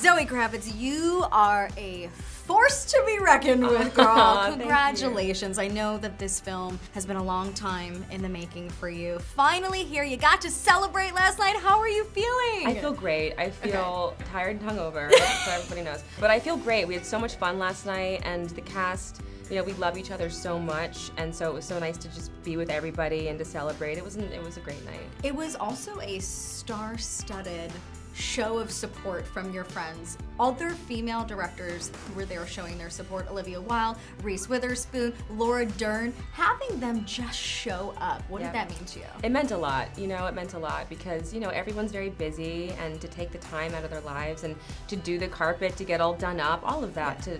Zoë Kravitz, you are a force to be reckoned with, girl. Congratulations. I know that this film has been a long time in the making for you. Finally here, you got to celebrate last night. How are you feeling? I feel great. I feel tired and hungover, so everybody knows. But I feel great. We had so much fun last night, and the cast, you know, we love each other so much, and so it was so nice to just be with everybody and to celebrate. It was a great night. It was also a star-studded show of support from your friends. Other female directors who were there showing their support, Olivia Wilde, Reese Witherspoon, Laura Dern, having them just show up. What did that mean to you? It meant a lot, it meant a lot because, everyone's very busy, and to take the time out of their lives and to do the carpet, to get all done up, all of that, to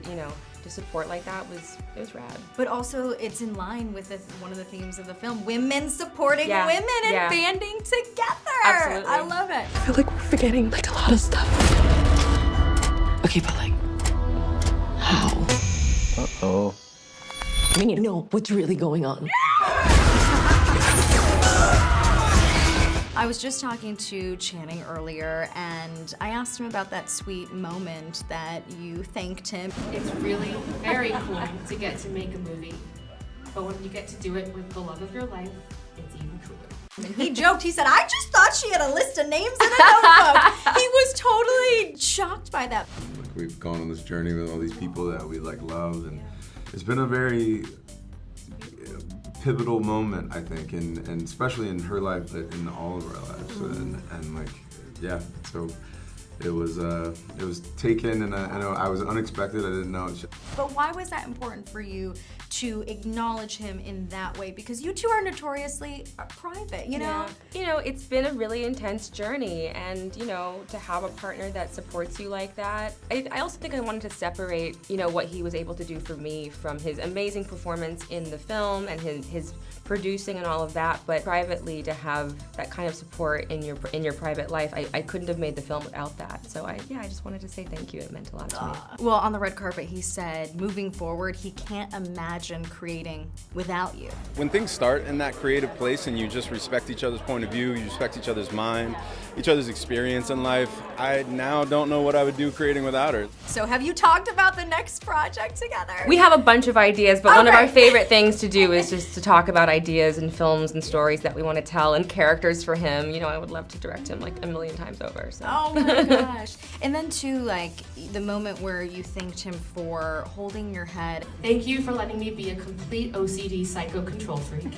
support like that it was rad. But also it's in line with one of the themes of the film, women supporting women and banding together. Absolutely. I love it. I feel like we're forgetting a lot of stuff. Okay, but how? Uh-oh. We need to know what's really going on. I was just talking to Channing earlier, and I asked him about that sweet moment that you thanked him. It's really very cool to get to make a movie, but when you get to do it with the love of your life, it's even cooler. And he joked, he said, I just thought she had a list of names in a notebook. He was totally shocked by that. We've gone on this journey with all these people that we love, and it's been a very pivotal moment, I think, and especially in her life, but in all of our lives, so it was taken, and I know I was unexpected. I didn't know. But why was that important for you to acknowledge him in that way? Because you two are notoriously private, you know? Yeah. It's been a really intense journey, and to have a partner that supports you like that. I also think I wanted to separate, what he was able to do for me from his amazing performance in the film and his producing and all of that, but privately to have that kind of support in your private life, I couldn't have made the film without that. So I just wanted to say thank you. It meant a lot to me. Well, on the red carpet, he said, moving forward, he can't imagine creating without you. When things start in that creative place and you just respect each other's point of view, you respect each other's mind, each other's experience in life, I now don't know what I would do creating without her. So have you talked about the next project together? We have a bunch of ideas, but one of our favorite things to do is just to talk about ideas and films and stories that we want to tell and characters for him. I would love to direct him like a million times over. So. Oh my gosh. And then too, the moment where you thanked him for holding your head. Thank you for letting me be a complete OCD psycho control freak.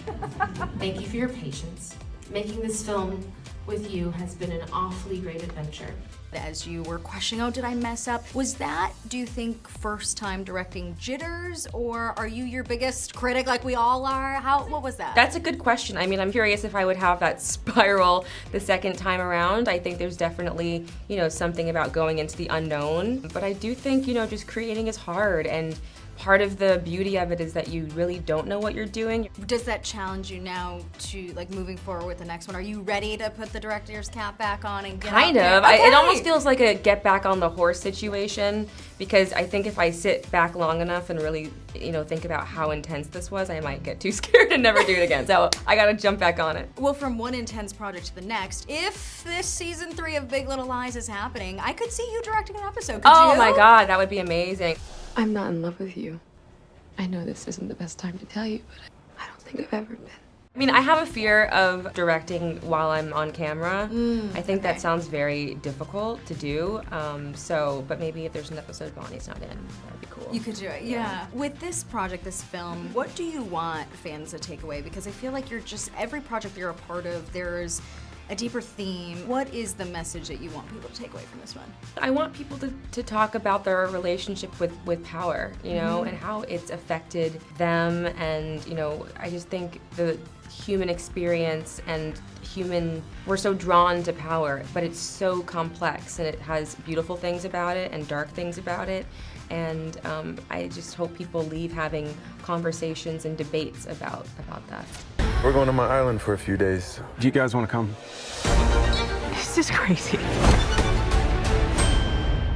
Thank you for your patience. Making this film with you has been an awfully great adventure. As you were questioning, oh, did I mess up? Was that, do you think, first time directing jitters, or are you your biggest critic like we all are? What was that? That's a good question. I'm curious if I would have that spiral the second time around. I think there's definitely, something about going into the unknown. But I do think, just creating is hard, and part of the beauty of it is that you really don't know what you're doing. Does that challenge you now to moving forward with the next one? Are you ready to put the director's cap back on and get Kind out of. there? Okay. It almost feels like a get back on the horse situation, because I think if I sit back long enough and really, think about how intense this was, I might get too scared and never do it again. So I gotta jump back on it. Well, from one intense project to the next, if this season 3 of Big Little Lies is happening, I could see you directing an episode. Could you? My God, that would be amazing. I'm not in love with you. I know this isn't the best time to tell you, but I don't think I've ever been. I have a fear of directing while I'm on camera. I think that sounds very difficult to do. But maybe if there's an episode Bonnie's not in, that'd be cool. You could do it, yeah. With this project, this film, what do you want fans to take away? Because I feel like every project you're a part of, there's a deeper theme. What is the message that you want people to take away from this one? I want people to talk about their relationship with power, and how it's affected them, and I just think the human experience and we're so drawn to power, but it's so complex, and it has beautiful things about it and dark things about it, and I just hope people leave having conversations and debates about that. We're going to my island for a few days. Do you guys want to come? This is crazy.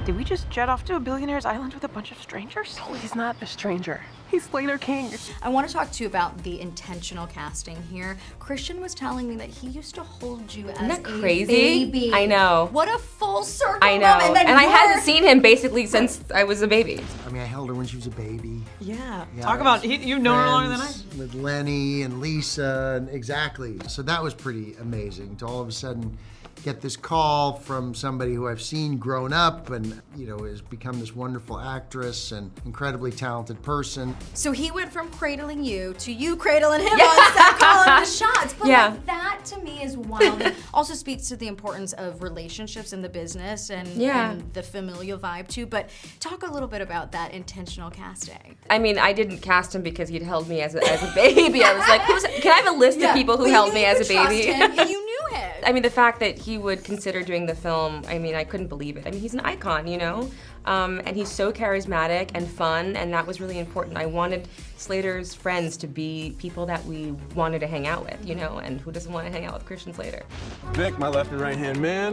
Did we just jet off to a billionaire's island with a bunch of strangers? No, he's not a stranger. He's Slater King. I want to talk to you about the intentional casting here. Christian was telling me that he used to hold you as Isn't that a crazy? baby. I know. What a full circle. I know. moment. And I hadn't seen him basically since I was a baby. I mean, I held her when she was a baby. Yeah. Talk about, you've known her longer than I Friends with Lenny and Lisa, and exactly. So that was pretty amazing to all of a sudden get this call from somebody who I've seen grown up and, you know, has become this wonderful actress and incredibly talented person. So he went from cradling you to you cradling him on set, calling the shots. But Yeah. like, that to me is wild. It also speaks to the importance of relationships in the business and the familial vibe too. But talk a little bit about that intentional casting. I mean, I didn't cast him because he'd held me as a baby. I was like, can I have a list of people who held me as a baby? You knew him. I mean, the fact that he would consider doing the film, I mean, I couldn't believe it. I mean, he's an icon, you know? And he's so charismatic and fun, and that was really important. I wanted Slater's friends to be people that we wanted to hang out with, you know? And who doesn't want to hang out with Christian Slater? Vic, my left and right hand man.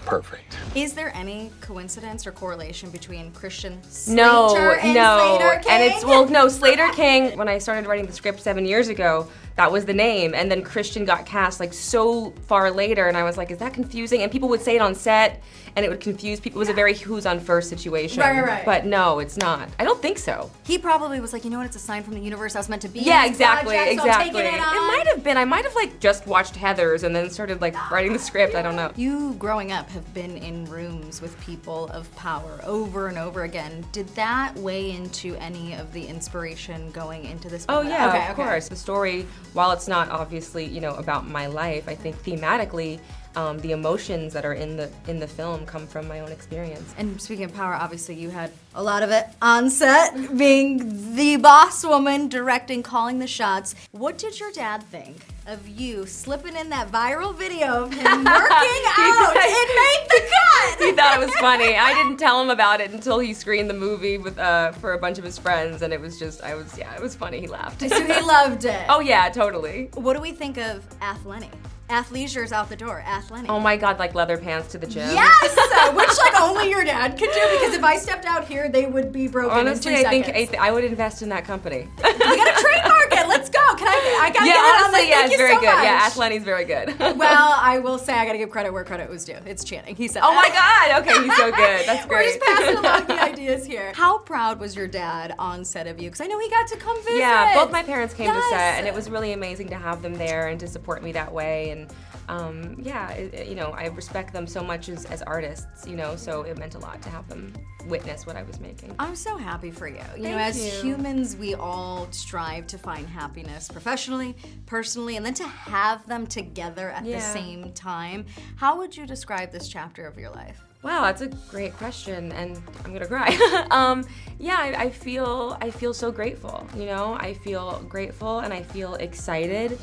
Perfect. Is there any coincidence or correlation between Christian No, Slater and no. Slater King? And it's, well, no, Slater King, when I started writing the script 7 years ago, that was the name. And then Christian got cast like so far later, and I was like, is that confusing? And people would say it on set, and it would confuse people. It was a very who's on first situation. Right. But no, it's not. I don't think so. He probably was like, you know what, it's a sign from the universe I was meant to be in Yeah, this exactly, project, so I'm exactly. taking it on. It might have been. I might have like just watched Heathers and then started like writing the script. I don't know. You, growing up, have been in rooms with people of power over and over again. Did that weigh into any of the inspiration going into this Oh film? yeah, Okay, of course. The story, while it's not obviously, you know, about my life, I think thematically, the emotions that are in the film come from my own experience. And speaking of power, obviously you had a lot of it on set, being the boss woman, directing, calling the shots. What did your dad think of you slipping in that viral video of him working out? It made the cut! He thought it was funny. I didn't tell him about it until he screened the movie with for a bunch of his friends, and it was just, it was funny. He laughed. So he loved it. Oh yeah, totally. What do we think of Athlenny? Athleisure's out the door. Athlenny. Oh my God, like leather pants to the gym. Yes! Which like only your dad could do, because if I stepped out here, they would be broken Honestly, in 2 I seconds. think I would invest in that company. We gotta trademark it. Let's go. Can I gotta get honestly, on this. yeah, Thank it's you very so good. much. Yeah, Athlenny's very good. Well, I will say I gotta give credit where credit was due. It's Channing. He said Oh that. my God, okay, he's so good. That's We're great. just passing along the ideas here. How proud was your dad on set of you? Because I know he got to come visit. Yeah, both my parents came to Yes. set, and it was really amazing to have them there and to support me that way. And you know, I respect them so much as artists, you know, so it meant a lot to have them witness what I was making. I'm so happy for you. You know, Thank as you. humans, we all strive to find happiness professionally, personally, and then to have them together at the Yeah. same time. How would you describe this chapter of your life? Wow, that's a great question, and I'm gonna cry. I feel so grateful. You know, I feel grateful and I feel excited.